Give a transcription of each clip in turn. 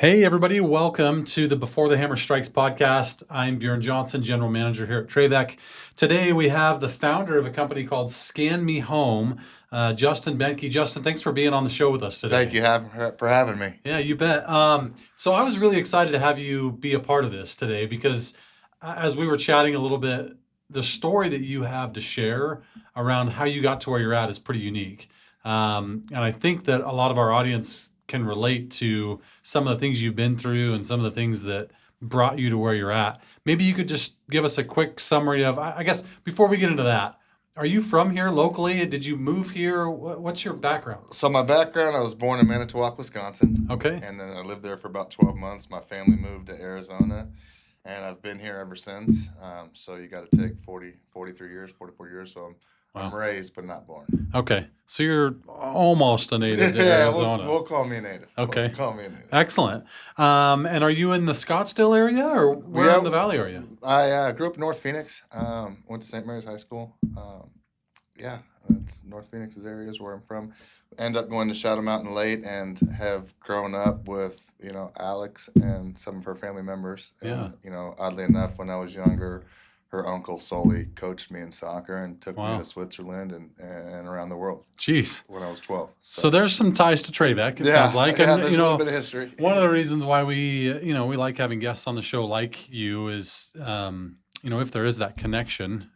Hey, everybody. Welcome to the Before the Hammer Strikes podcast. I'm Bjorn Johnson, General Manager here at TraVek. Today, we have the founder of a company called Scan Me Home, Justin Behnke. Justin, thanks for being on the show with us today. Thank you for having me. Yeah, you bet. So I was really excited to have you be a part of this today because as we were chatting a little bit, the story that you have to share around how you got to where you're at is pretty unique. And I think that a lot of our audience can relate to some of the things you've been through and some of the things that brought you to where you're at. Maybe you could just give us a quick summary of, I guess, before we get into that, are you from here locally? Did you move here? What's your background? So my background, I was born in Manitowoc, Wisconsin. Okay. And then I lived there for about 12 months. My family moved to Arizona, and I've been here ever since. So you got to take 43 years, 44 years. So I'm Wow. raised, but not born. Okay. So you're almost a native to Yeah, Arizona. we'll call me a native. Okay. Call me a native. Excellent. And are you in the Scottsdale area or where Yeah, in the valley are you? I grew up in North Phoenix. Went to St. Mary's High School. Yeah, that's North Phoenix's area is where I'm from. End up going to Shadow Mountain late and have grown up with, Alex and some of her family members. Yeah. And, oddly enough, when I was younger, her uncle solely coached me in soccer and took me Wow. to Switzerland and around the world Jeez. when I was 12. So there's some ties to TraVek, it sounds like. Yeah, And, there's a little bit of history. one of the reasons why we like having guests on the show like you is, if there is that connection,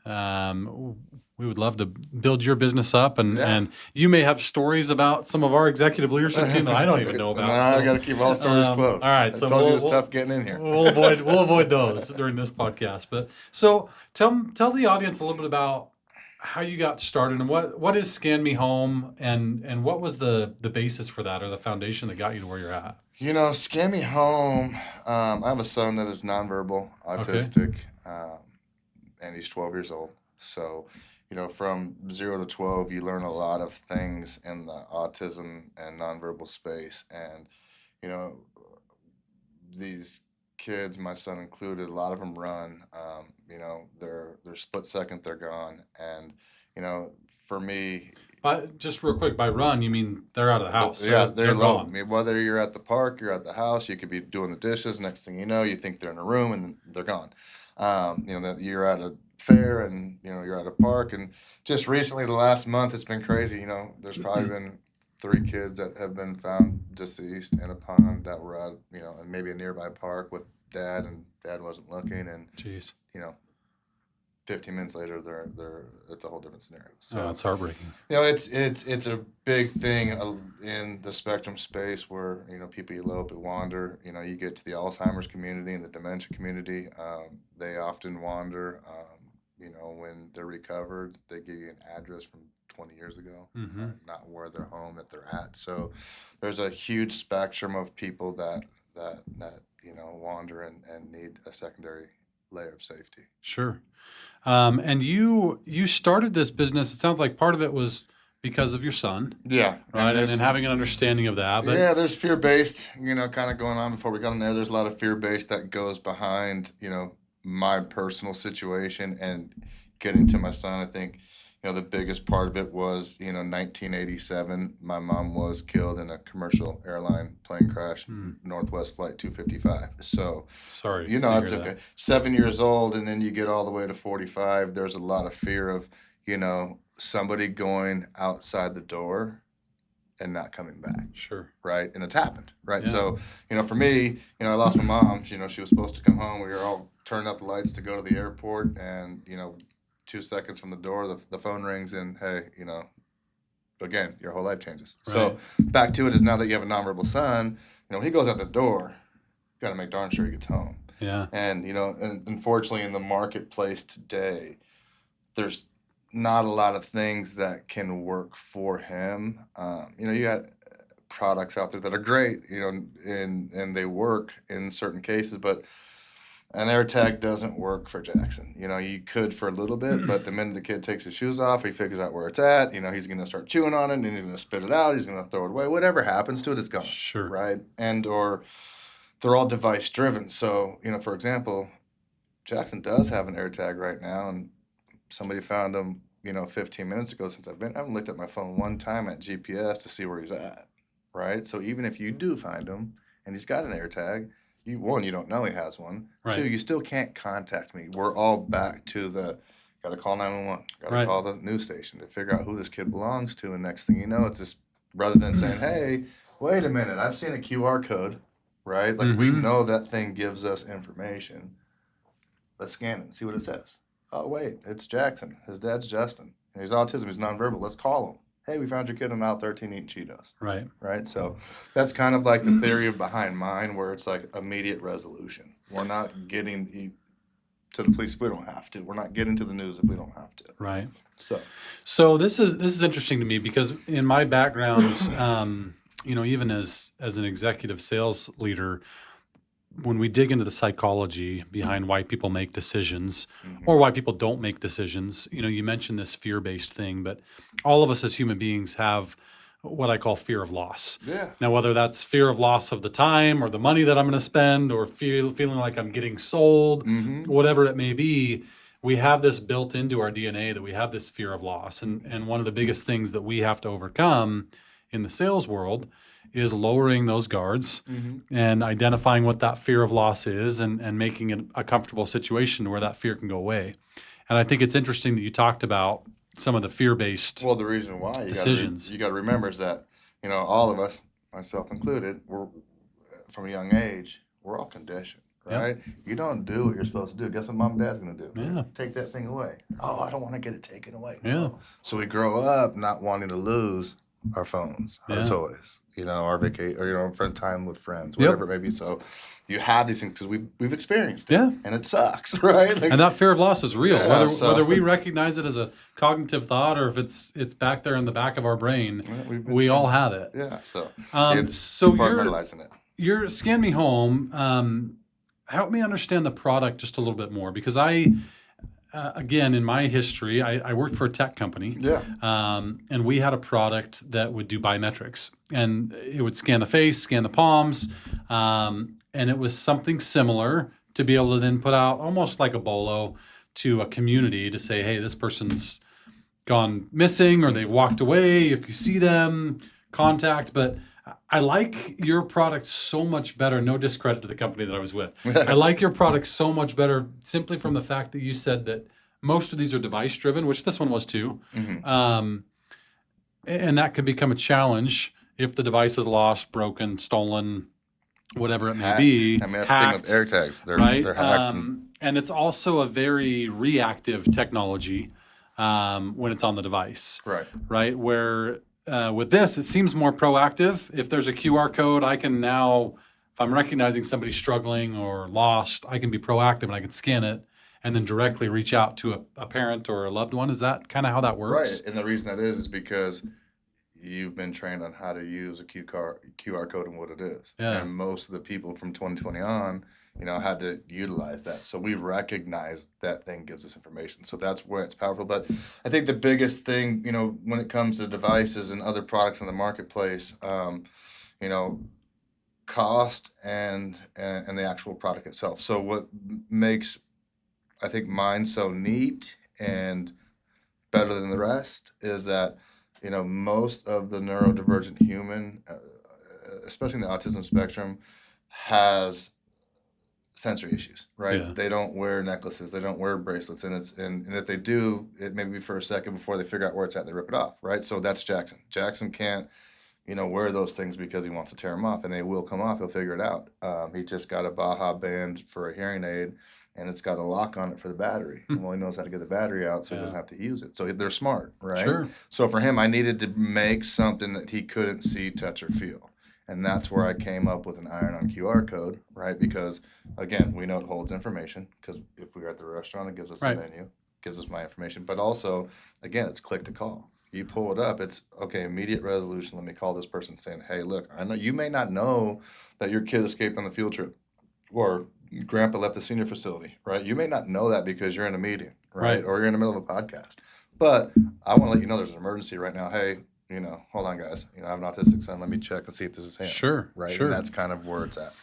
we would love to build your business up. And you may have stories about some of our executive leadership team that I don't even know about. No, I got to keep all stories close. All right. I So told you it was tough getting in here. We'll avoid those during this podcast. But so tell the audience a little bit about how you got started and what is Scan Me Home and what was the basis for that or the foundation that got you to where you're at? Scan Me Home. I have a son that is nonverbal, autistic, and he's 12 years old. So, from 0 to 12, you learn a lot of things in the autism and nonverbal space. And, these kids, my son included, a lot of them run. They're split second, they're gone. And, for me, Just real quick, by run, you mean they're out of the house? yeah, They're gone. gone. Whether you're at the park, you're at the house, you could be doing the dishes. Next thing you know, you think they're in a room and they're gone. That you're at a fair and you're at a park. And just recently, the last month, it's been crazy. There's probably been 3 kids that have been found deceased in a pond that were at in maybe a nearby park with dad, and dad wasn't looking. And Jeez. 15 minutes later, it's a whole different scenario. So It's heartbreaking. it's a big thing in the spectrum space where people elope, wander. You get to the Alzheimer's community and the dementia community. They often wander. When they're recovered, they give you an address from 20 years ago, not where they're home that they're at. So there's a huge spectrum of people that wander and need a secondary layer of safety. Sure. And you started this business. It sounds like part of it was because of your son, Yeah. right? And having an understanding of that. But Yeah, there's fear-based, kind of going on before we got in there. There's a lot of fear-based that goes behind, my personal situation and getting to my son. I think, the biggest part of it was, 1987, my mom was killed in a commercial airline plane crash, Northwest Flight 255. So, sorry. it's hear okay. that. 7 years old, and then you get all the way to 45. There's a lot of fear of, somebody going outside the door and not coming back. Sure. Right. And it's happened. Right. Yeah. So, for me, I lost my mom. She was supposed to come home. We were all turning up the lights to go to the airport. And, 2 seconds from the door, the phone rings and, hey, again, your whole life changes. Right. So back to it is now that you have a nonverbal son, he goes out the door, you got to make darn sure he gets home. Yeah. And, and unfortunately in the marketplace today, there's not a lot of things that can work for him. You got products out there that are great, and they work in certain cases, but an AirTag doesn't work for Jackson. You could for a little bit, but the minute the kid takes his shoes off, he figures out where it's at. He's going to start chewing on it, and he's going to spit it out. He's going to throw it away. Whatever happens to it is gone. Sure. Right? And or they're all device driven. So, for example, Jackson does have an AirTag right now, and somebody found him, 15 minutes ago since I haven't looked at my phone one time at GPS to see where he's at. Right? So even if you do find him and he's got an AirTag, one, you don't know he has one. Right. Two, you still can't contact me. We're all back to got to call 911, got to Right. call the news station to figure out who this kid belongs to. And next thing you know, it's just, rather than saying, hey, wait a minute, I've seen a QR code, right? Like we know that thing gives us information. Let's scan it and see what it says. Oh, wait, it's Jackson. His dad's Justin. He's autism. He's nonverbal. Let's call him. Hey, we found your kid on aisle 13 eating Cheetos. Right. Right. So that's kind of like the theory behind mine, where it's like immediate resolution. We're not getting to the police if we don't have to. We're not getting to the news if we don't have to. Right. So this is interesting to me because in my background, even as an executive sales leader, when we dig into the psychology behind why people make decisions or why people don't make decisions, you mentioned this fear-based thing, but all of us as human beings have what I call fear of loss. Yeah. Now, whether that's fear of loss of the time or the money that I'm going to spend or feeling like I'm getting sold, whatever it may be, we have this built into our DNA that we have this fear of loss. And one of the biggest things that we have to overcome in the sales world is lowering those guards and identifying what that fear of loss is and making it a comfortable situation where that fear can go away. And I think it's interesting that you talked about some of the fear-based the reason why decisions. You got to remember is that, all of us, myself included, we're from a young age, we're all conditioned, right? Yep. You don't do what you're supposed to do. Guess what mom and dad's going to do? Yeah. Take that thing away. Oh, I don't want to get it taken away. Yeah. So we grow up not wanting to lose our phones, our toys, our vacation, or friend time with friends, whatever it may be. So you have these things because we've experienced it, and it sucks, right? And that fear of loss is real, whether we recognize it as a cognitive thought or if it's back there in the back of our brain. We all have it. Yeah. So so compartmentalizing it. You're Scan Me Home. Help me understand the product just a little bit more because again, in my history, I worked for a tech company. Yeah. And we had a product that would do biometrics. And it would scan the face, scan the palms. And it was something similar to be able to then put out almost like a bolo to a community to say, hey, this person's gone missing or they walked away. If you see them, contact. But I like your product so much better. No discredit to the company that I was with. I like your product so much better simply from the fact that you said that most of these are device driven, which this one was too. And that can become a challenge if the device is lost, broken, stolen, whatever it may be. I mean, that's hacked, the thing with AirTags. They're hacked. And it's also a very reactive technology when it's on the device. Right? Where with this, it seems more proactive. If there's a QR code, I can now, if I'm recognizing somebody struggling or lost, I can be proactive and I can scan it and then directly reach out to a parent or a loved one. Is that kind of how that works? Right. And the reason that is because you've been trained on how to use a QR code and what it is. Yeah. And most of the people from 2020 on, had to utilize that. So we recognize that thing gives us information. So that's where it's powerful. But I think the biggest thing, when it comes to devices and other products in the marketplace, cost and the actual product itself. So what makes, I think, mine so neat and better than the rest is that, most of the neurodivergent human, especially in the autism spectrum, has sensory issues, right? Yeah. They don't wear necklaces, they don't wear bracelets, and if they do, it may be for a second before they figure out where it's at, they rip it off, right? So that's Jackson. Jackson can't, wear those things because he wants to tear them off, and they will come off. He'll figure it out. He just got a Baja band for a hearing aid, and it's got a lock on it for the battery. Well, he knows how to get the battery out, so he doesn't have to use it. So they're smart, right? Sure. So for him, I needed to make something that he couldn't see, touch, or feel. And that's where I came up with an iron-on QR code, right? Because, again, we know it holds information because if we were at the restaurant, it gives us the menu, gives us my information. But also, again, it's click to call. You pull it up, it's, okay, immediate resolution. Let me call this person saying, hey, look, I know you may not know that your kid escaped on the field trip or grandpa left the senior facility, right? You may not know that because you're in a meeting, right? Or you're in the middle of a podcast. But I want to let you know there's an emergency right now. Hey, hold on, guys. I have an autistic son. Let me check and see if this is him. Sure. Right. Sure. And that's kind of where it's at.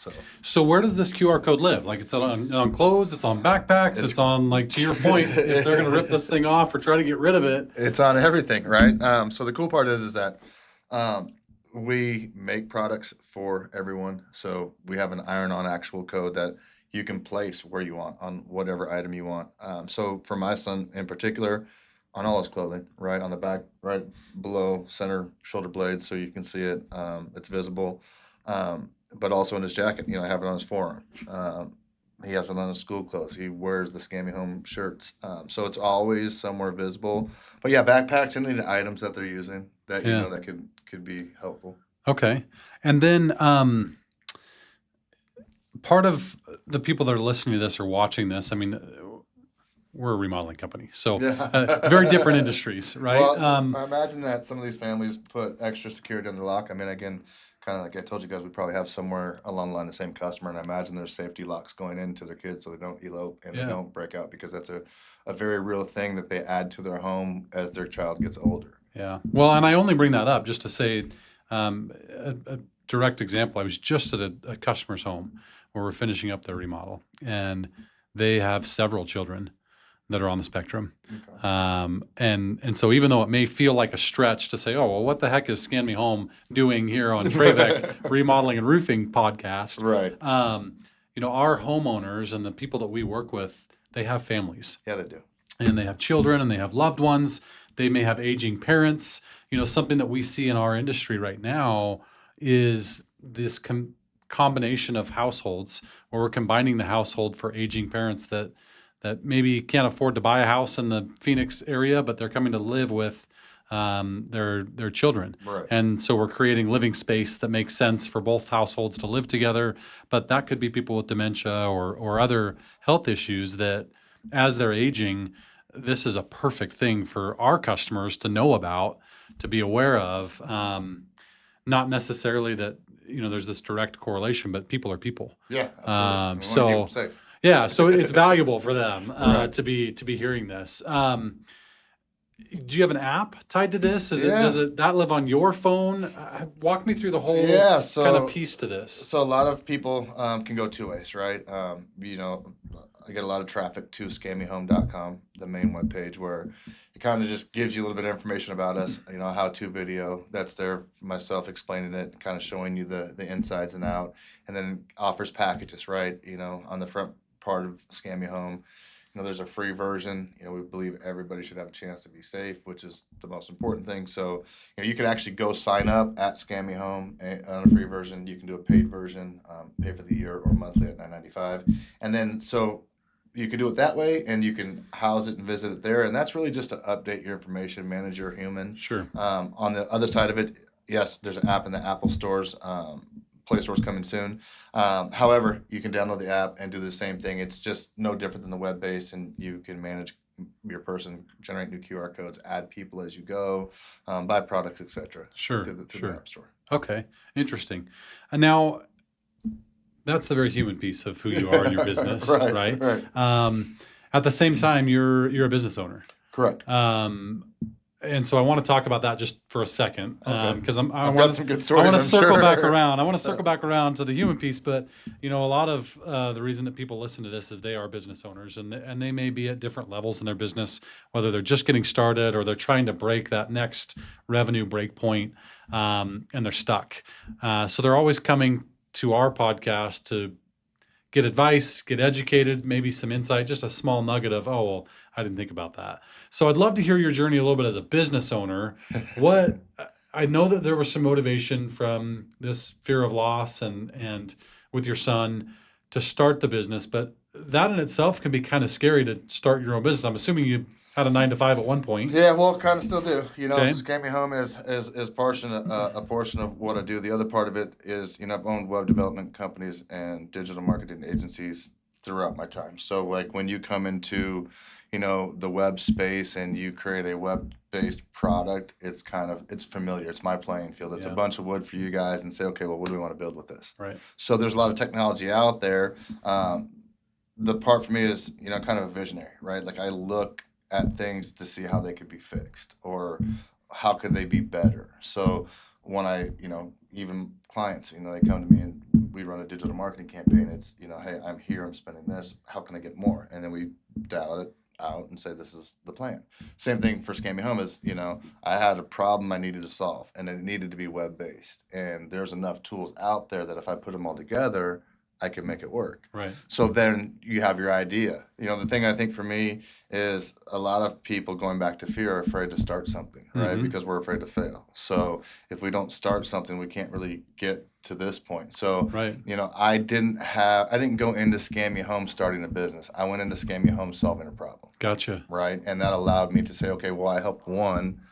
So where does this QR code live? Like it's on clothes, it's on backpacks, it's on, like, to your point, if they're going to rip this thing off or try to get rid of it. It's on everything, right? So the cool part is that we make products for everyone. So we have an iron-on actual code that you can place where you want on whatever item you want. So for my son in particular, on all his clothing, right on the back, right below center shoulder blades, so you can see it. It's visible. But also in his jacket, I have it on his forearm. He has it on his school clothes. He wears the Scammy Home shirts. So it's always somewhere visible. But yeah, backpacks, any of the items that they're using that Yeah. that could be helpful. Okay. And then part of the people that are listening to this or watching this, I mean, we're a remodeling company, so very different industries, right? Well, I imagine that some of these families put extra security under lock. I mean, again, kind of like I told you guys, we probably have somewhere along the line the same customer, and I imagine there's safety locks going into their kids so they don't elope and they don't break out, because that's a very real thing that they add to their home as their child gets older. Yeah. Well, and I only bring that up just to say a direct example. I was just at a customer's home where we're finishing up their remodel, and they have several children that are on the spectrum. Okay. And so even though it may feel like a stretch to say, oh, well, what the heck is Scan Me Home doing here on TraVek Remodeling and Roofing podcast? Right. Our homeowners and the people that we work with, they have families. Yeah, they do. And they have children and they have loved ones. They may have aging parents. Something that we see in our industry right now is this combination of households where we're combining the household for aging parents that maybe can't afford to buy a house in the Phoenix area, but they're coming to live with their children. Right. And so we're creating living space that makes sense for both households to live together. But that could be people with dementia or other health issues that as they're aging, this is a perfect thing for our customers to know about, to be aware of. Not necessarily that, there's this direct correlation, but people are people. Yeah, absolutely. We wanna keep them safe. Yeah, so it's valuable for them Right. to be hearing this. Do you have an app tied to this? Yeah. Does that live on your phone? Walk me through the whole so kind of piece to this. So a lot of people can go two ways, right? I get a lot of traffic to scammyhome.com, the main webpage, where it kind of just gives you a little bit of information about us, a how-to video that's there, myself explaining it, kind of showing you the insides and out, and then offers packages, right? On the front part of Scammy Home, there's a free version. We believe everybody should have a chance to be safe, which is the most important thing. So, you can actually go sign up at Scammy Home on a free version. You can do a paid version, pay for the year or monthly at $9.95. And then, so you can do it that way, and you can house it and visit it there. And that's really just to update your information, manage your human. Sure. On the other side of it, yes, there's an app in the Apple stores. Play Store's coming soon. However, you can download the app and do the same thing. It's just no different than the web base, and you can manage your person, generate new QR codes, add people as you go, buy products, etc. Sure. Through the App Store. Okay, interesting. And now, that's the very human piece of who you are in your business, right? At the same time, you're a business owner. Correct. And so I want to talk about that just for a second, because I've got some good stories. I want to circle sure. back around. I want to circle back around to the human piece, but a lot of the reason that people listen to this is they are business owners, and they may be at different levels in their business, whether they're just getting started or they're trying to break that next revenue break point, and they're stuck. So they're always coming to our podcast to get advice, get educated, maybe some insight, just a small nugget of, oh, well, I didn't think about that. So I'd love to hear your journey a little bit as a business owner. I know that there was some motivation from this fear of loss and with your son to start the business, but that in itself can be kind of scary to start your own business. I'm assuming you had a 9-to-5 at one point. Yeah, well, kind of still do. Okay. Scammy Home is a portion of what I do. The other part of it is, I've owned web development companies and digital marketing agencies throughout my time. So, like, when you come into, the web space and you create a web-based product, it's familiar. It's my playing field. It's a bunch of wood for you guys, and say, okay, well, what do we want to build with this? Right. So there's a lot of technology out there. The part for me is, kind of a visionary, right? Like, I look at things to see how they could be fixed or how could they be better. So when I, even clients, they come to me and we run a digital marketing campaign. It's, hey, I'm here, I'm spending this. How can I get more? And then we dial it out and say, this is the plan. Same thing for Scam Me Home is, I had a problem I needed to solve, and it needed to be web-based. And there's enough tools out there that if I put them all together, I can make it work. Right. So then you have your idea. The thing I think for me is a lot of people, going back to fear, are afraid to start something, right? Because we're afraid to fail. So if we don't start something, we can't really get to this point. So, Right. I didn't go into Scam Me Home starting a business. I went into Scam Me Home solving a problem. Gotcha. Right. And that allowed me to say, okay, well, I helped one.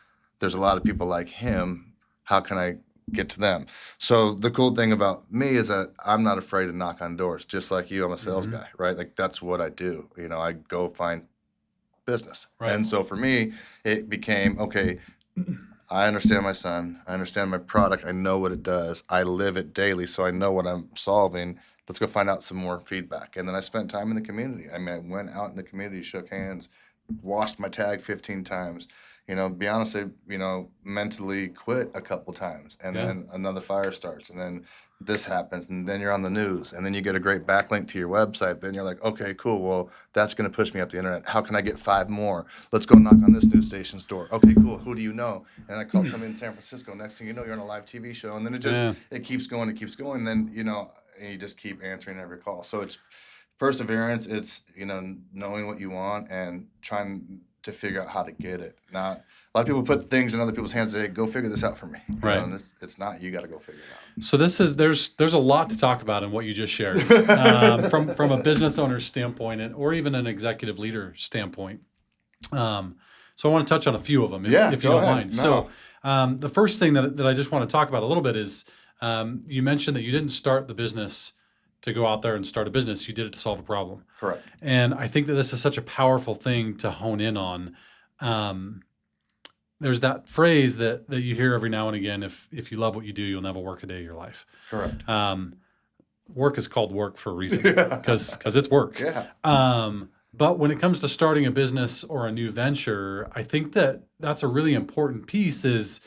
There's a lot of people like him. How can I get to them? So the cool thing about me is that I'm not afraid to knock on doors. Just like you, I'm a sales guy, right? Like that's what I do. I go find business. Right. And so for me, it became, okay, I understand my son. I understand my product. I know what it does. I live it daily, so I know what I'm solving. Let's go find out some more feedback. And then I spent time in the community. I went out in the community, shook hands, washed my tag 15 times. Be honest, mentally quit a couple times, and then another fire starts, and then this happens, and then you're on the news, and then you get a great backlink to your website. Then you're like, okay, cool. Well, that's going to push me up the internet. How can I get 5 more? Let's go knock on this news station's door. Okay, cool. Who do you know? And I called somebody in San Francisco. Next thing you know, you're on a live TV show, and then it keeps going. It keeps going. And then and you just keep answering every call. So it's perseverance. It's knowing what you want and trying to figure out how to get it. Not a lot of people put things in other people's hands and say, go figure this out for me. Right. And it's not, you got to go figure it out. So there's a lot to talk about in what you just shared from a business owner's standpoint or even an executive leader standpoint. So I want to touch on a few of them if you don't mind. No. So the first thing that I just want to talk about a little bit is you mentioned that you didn't start the business to go out there and start a business. You did it to solve a problem. Correct. And I think that this is such a powerful thing to hone in on. There's that phrase that you hear every now and again, if you love what you do, you'll never work a day of your life. Correct. Work is called work for a reason because it's work. Yeah. But when it comes to starting a business or a new venture, I think that's a really important piece is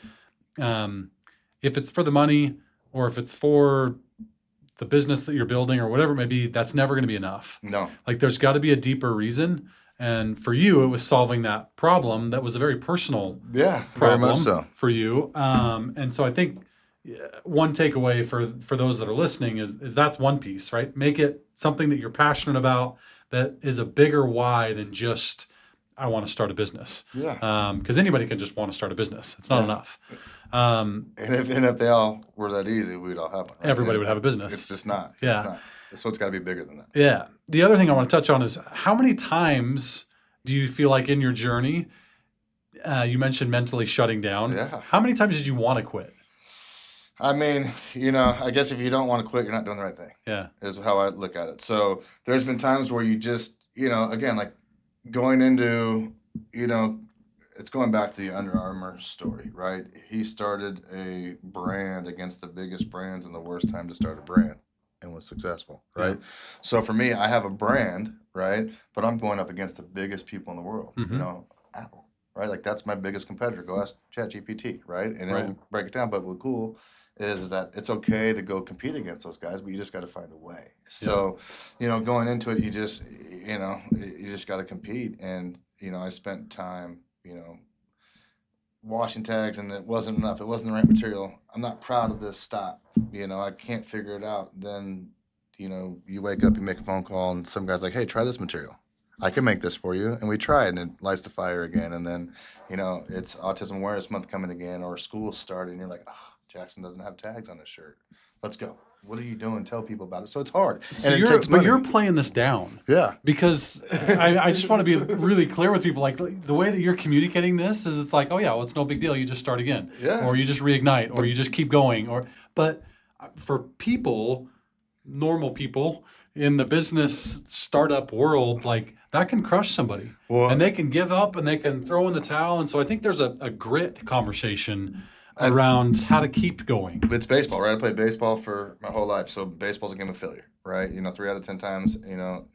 if it's for the money or if it's for the business that you're building or whatever it may be, that's never going to be enough. No. Like there's got to be a deeper reason. And for you, it was solving that problem that was a very personal problem very much so. For you. And so I think one takeaway for those that are listening is that's one piece, right? Make it something that you're passionate about that is a bigger why than just, I want to start a business. Yeah. Because anybody can just want to start a business. It's not enough. And if they all were that easy, we'd all have one. Right? Everybody would have a business. It's just not. Yeah. It's not. So it's got to be bigger than that. Yeah. The other thing I want to touch on is how many times do you feel like in your journey, you mentioned mentally shutting down. Yeah. How many times did you want to quit? I guess if you don't want to quit, you're not doing the right thing. Yeah. Is how I look at it. So there's been times where you just, again, like going into, it's going back to the Under Armour story, right? He started a brand against the biggest brands in the worst time to start a brand and was successful, right? Yeah. So for me, I have a brand, right? But I'm going up against the biggest people in the world, Apple, right? Like that's my biggest competitor. Go ask ChatGPT, right? And it'll break it down. But what's cool is that it's okay to go compete against those guys, but you just got to find a way. So, going into it, you just got to compete. And, I spent time, washing tags, and it wasn't enough. It wasn't the right material. I'm not proud of this. Stop. I can't figure it out. Then, you wake up, you make a phone call, and some guy's like, hey, try this material. I can make this for you. And we try it, and it lights the fire again. And then, it's Autism Awareness Month coming again, or school's starting, and you're like, oh, Jackson doesn't have tags on his shirt. Let's go. What are you doing? Tell people about it. So it's hard. So and it takes money. But you're playing this down. Yeah. Because I just want to be really clear with people. Like the way that you're communicating this is it's like, oh yeah, well, it's no big deal. You just start again. Yeah. Or you just reignite, or you just keep going. But for people, normal people in the business startup world, like that can crush somebody. Well, and they can give up and they can throw in the towel. And so I think there's a grit conversation around how to keep going. It's baseball, right? I played baseball for my whole life. So baseball's a game of failure, right? 3 out of 10 times,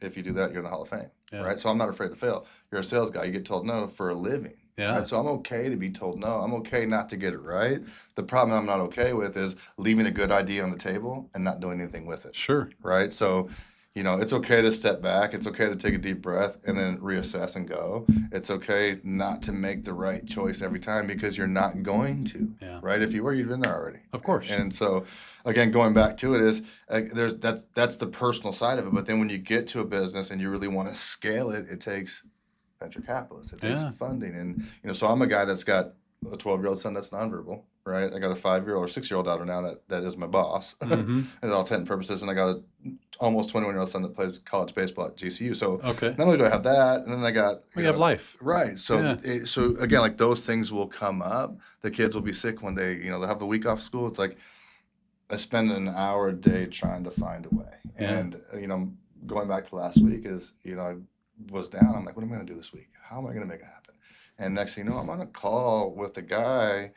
if you do that, you're in the Hall of Fame, right? So I'm not afraid to fail. You're a sales guy. You get told no for a living. Yeah. Right? So I'm okay to be told no. I'm okay not to get it right. The problem I'm not okay with is leaving a good idea on the table and not doing anything with it. Sure. Right? So, You know, it's okay to step back. It's okay to take a deep breath and then reassess and go. It's okay not to make the right choice every time because you're not going to, Yeah. right? If you were, you'd been there already. Of course. And so, again, going back to it is that's the personal side of it. But then when you get to a business and you really want to scale it, it takes venture capitalists. It takes funding. And, you know, so I'm a guy that's got a 12-year-old son that's nonverbal, right? I got a 5-year-old or 6-year-old daughter now that is my boss, Mm-hmm. at all intent and purposes, and I got a almost 21-year-old son that plays college baseball at GCU. So Okay. not only do I have that, and then I got We have life. right. So Yeah. so again, like those things will come up. The kids will be sick one day. You know, they'll have a week off school. It's like I spend an hour a day trying to find a way. Yeah. And you know, going back to last week is, you know, I was down. I'm like, what am I going to do this week? How am I going to make it happen? And next thing you know, I'm on a call with a guy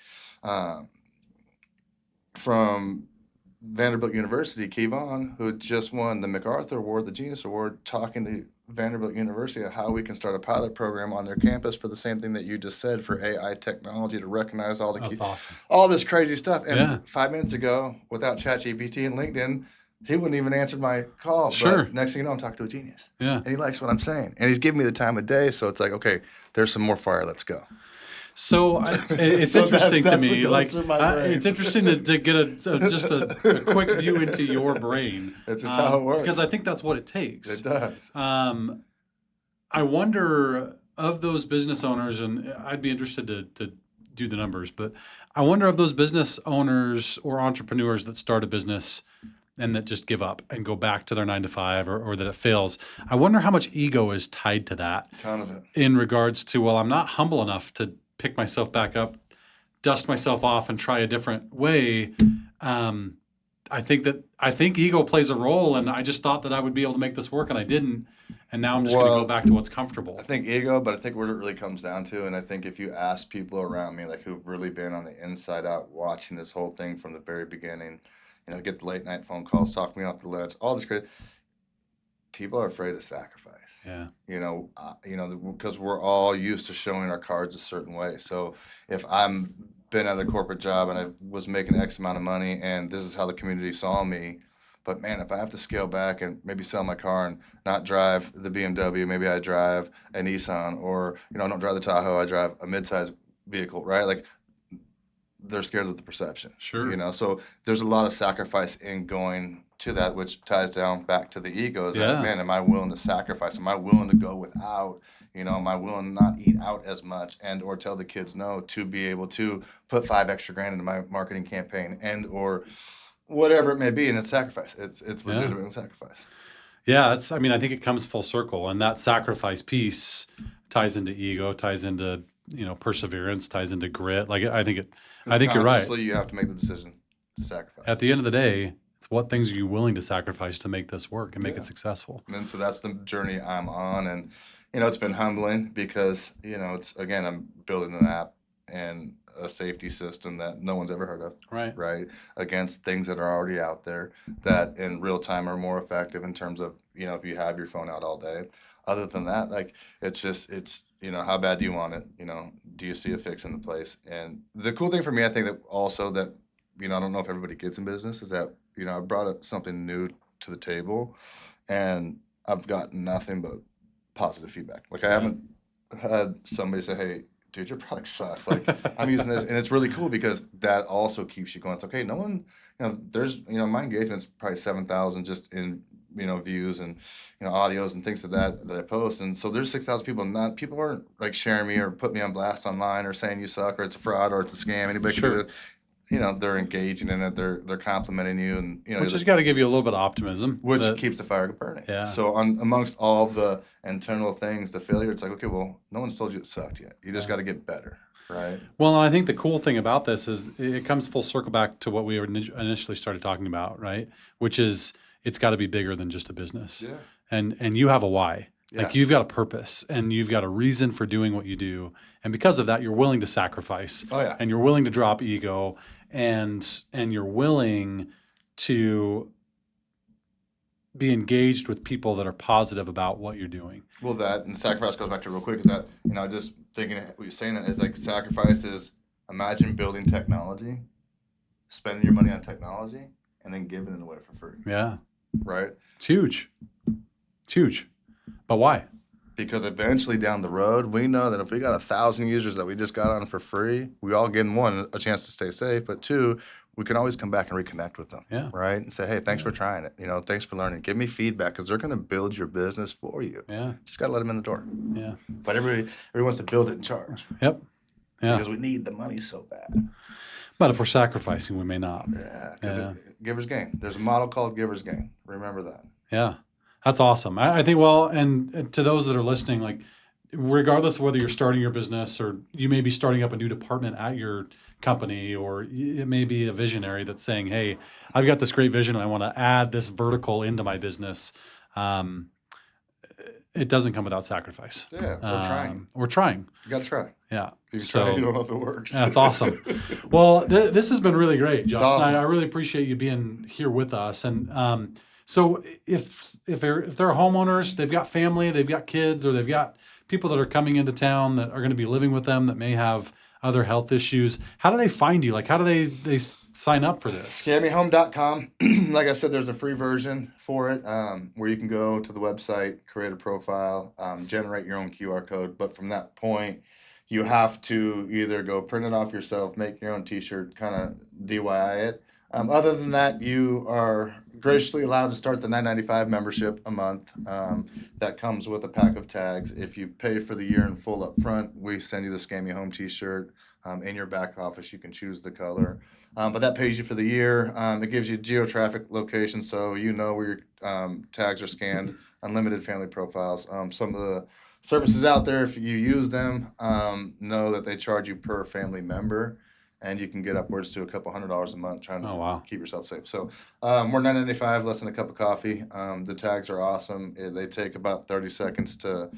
from Vanderbilt University, Kevon, who just won the MacArthur Award, the Genius Award, talking to Vanderbilt University of how we can start a pilot program on their campus for the same thing that you just said, for AI technology to recognize all the That's awesome. all this crazy stuff. And Yeah. 5 minutes ago, without ChatGPT and LinkedIn, he wouldn't even answer my call. Sure. But next thing you know, I'm talking to a genius. Yeah. And he likes what I'm saying. And he's giving me the time of day. So it's like, okay, there's some more fire. Let's go. So it's So interesting to that's me. what goes through my brain. It's interesting to get just a quick view into your brain. That's just how it works. Because I think that's what it takes. It does. I wonder, of those business owners, and I'd be interested to do the numbers, but I wonder of those business owners or entrepreneurs that start a business and that just give up and go back to their 9 to 5 or that it fails. I wonder how much ego is tied to that. A ton of it. In regards to, well, I'm not humble enough to pick myself back up, dust myself off, and try a different way. I think ego plays a role, and I just thought that I would be able to make this work, and I didn't. And now I'm just going to go back to what's comfortable. I think ego, but I think what it really comes down to, and I think if you ask people around me, like who've really been on the inside out watching this whole thing from the very beginning, you know, get the late night phone calls, talk me off the ledge, all this crazy. People are afraid of sacrifice. Yeah. You know, because we're all used to showing our cards a certain way. So if I'm been at a corporate job and I was making X amount of money and this is how the community saw me, but man, if I have to scale back and maybe sell my car and not drive the BMW, maybe I drive a Nissan, or, you know, I don't drive the Tahoe, I drive a mid-sized vehicle, right? Like, they're scared of the perception. Sure. You know, so there's a lot of sacrifice in going to that, which ties down back to the ego. Is Yeah. like, man, am I willing to sacrifice? Am I willing to go without? You know, am I willing to not eat out as much and or tell the kids no to be able to put $5 extra grand into my marketing campaign and or whatever it may be? And it's sacrifice. It's legitimate sacrifice. Yeah, I think it comes full circle, and that sacrifice piece ties into ego, ties into, you know, perseverance, ties into grit. Like I think you're right. Consciously, you have to make the decision to sacrifice. At the end of the day, it's what things are you willing to sacrifice to make this work and make it successful. And so that's the journey I'm on, and you know, it's been humbling because, you know, it's, again, I'm building an app and a safety system that no one's ever heard of, right? Against things that are already out there that in real time are more effective in terms of, you know, if you have your phone out all day. Other than that, like, it's you know, how bad do you want it? You know, do you see a fix in the place? And the cool thing for me, I think that also that, you know, I don't know if everybody gets in business, is that, you know, I brought something new to the table and I've got nothing but positive feedback. Like, I haven't had somebody say, hey, dude, your product sucks. Like, I'm using this. And it's really cool because that also keeps you going. It's okay. No one, you know, there's, you know, my engagement's probably 7,000 just in, you know, views and, you know, audios and things like that I post. And so there's 6,000 people. People aren't like sharing me or put me on blast online or saying you suck or it's a fraud or it's a scam. Anybody can do it. You know, they're engaging in it. They're complimenting you, and you know, which has got to give you a little bit of optimism, which keeps the fire burning. Yeah. So amongst all the internal things, the failure, it's like, okay, well, no one's told you it sucked yet. You just got to get better, right? Well, I think the cool thing about this is it comes full circle back to what we initially started talking about, right? Which is it's got to be bigger than just a business. Yeah. And you have a why. Yeah. Like, you've got a purpose and you've got a reason for doing what you do. And because of that, you're willing to sacrifice. Oh, yeah. And you're willing to drop ego, and you're willing to be engaged with people that are positive about what you're doing. Well, that and sacrifice goes back to real quick is that, you know, just thinking what you're saying that is like sacrifice is, imagine building technology, spending your money on technology, and then giving it away for free. Yeah. right? It's huge. It's huge. But why? Because eventually down the road, we know that if we got 1,000 users that we just got on for free, we all get, one, a chance to stay safe, but two, we can always come back and reconnect with them, Yeah. right? And say, hey, thanks for trying it. Thanks for learning. Give me feedback, because they're going to build your business for you. Yeah. Just got to let them in the door. Yeah. But everybody wants to build it in charge. Yep. Yeah. Because we need the money so bad. But if we're sacrificing, we may not. Yeah. Because giver's gain. There's a model called giver's gain. Remember that. Yeah. That's awesome. I think, well, and to those that are listening, like, regardless of whether you're starting your business or you may be starting up a new department at your company, or it may be a visionary that's saying, hey, I've got this great vision and I want to add this vertical into my business. It doesn't come without sacrifice. Yeah, we're trying. We're trying. You got to try. Yeah. If you try, you don't know if it works. That's awesome. Well, this has been really great, Justin. Awesome. I really appreciate you being here with us. And so if they're homeowners, they've got family, they've got kids, or they've got people that are coming into town that are going to be living with them that may have other health issues, how do they find you? Like, how do they sign up for this? ScammyHome.com. Like I said, there's a free version for it where you can go to the website, create a profile, generate your own QR code. But from that point, you have to either go print it off yourself, make your own t-shirt, kind of DIY it. Other than that, you are graciously allowed to start the $9.95 membership a month. That comes with a pack of tags. If you pay for the year in full up front, we send you the Scammy Home t-shirt. In your back office, you can choose the color. But that pays you for the year. It gives you geo-traffic location, so you know where your tags are scanned, unlimited family profiles. Some of the services out there, if you use them, know that they charge you per family member. And you can get upwards to a couple $100s a month trying to keep yourself safe. So we're $9.95, less than a cup of coffee. The tags are awesome. They take about 30 seconds to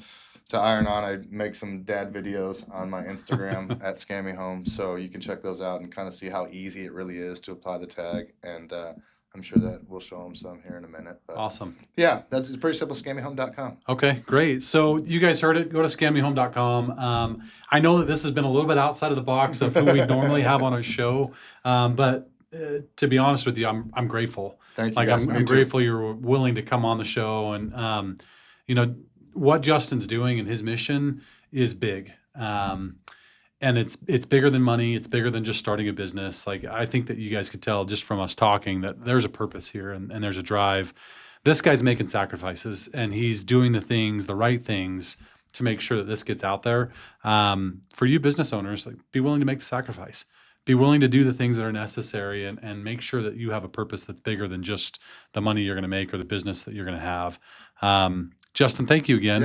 iron on. I make some dad videos on my Instagram at Scammy Home, so you can check those out and kind of see how easy it really is to apply the tag. And I'm sure that we'll show them some here in a minute. But awesome. Yeah, it's pretty simple, ScammyHome.com. Okay, great. So you guys heard it. Go to ScammyHome.com. I know that this has been a little bit outside of the box of who we normally have on our show, but to be honest with you, I'm grateful. Thank you. I'm grateful you're willing to come on the show, and what Justin's doing and his mission is big. And it's bigger than money. It's bigger than just starting a business. Like, I think that you guys could tell just from us talking that there's a purpose here and there's a drive. This guy's making sacrifices, and he's doing the right things to make sure that this gets out there. For you business owners, like, be willing to make the sacrifice. Be willing to do the things that are necessary and make sure that you have a purpose that's bigger than just the money you're going to make or the business that you're going to have. Justin, thank you again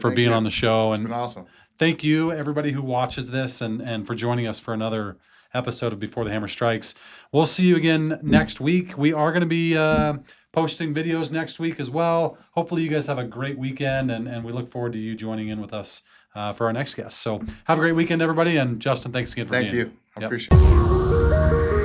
for being on the show. It's been awesome. Thank you, everybody who watches this and for joining us for another episode of Before the Hammer Strikes. We'll see you again next week. We are going to be posting videos next week as well. Hopefully you guys have a great weekend, and we look forward to you joining in with us for our next guest. So have a great weekend, everybody. And Justin, thanks again for being here. Thank you. I appreciate it.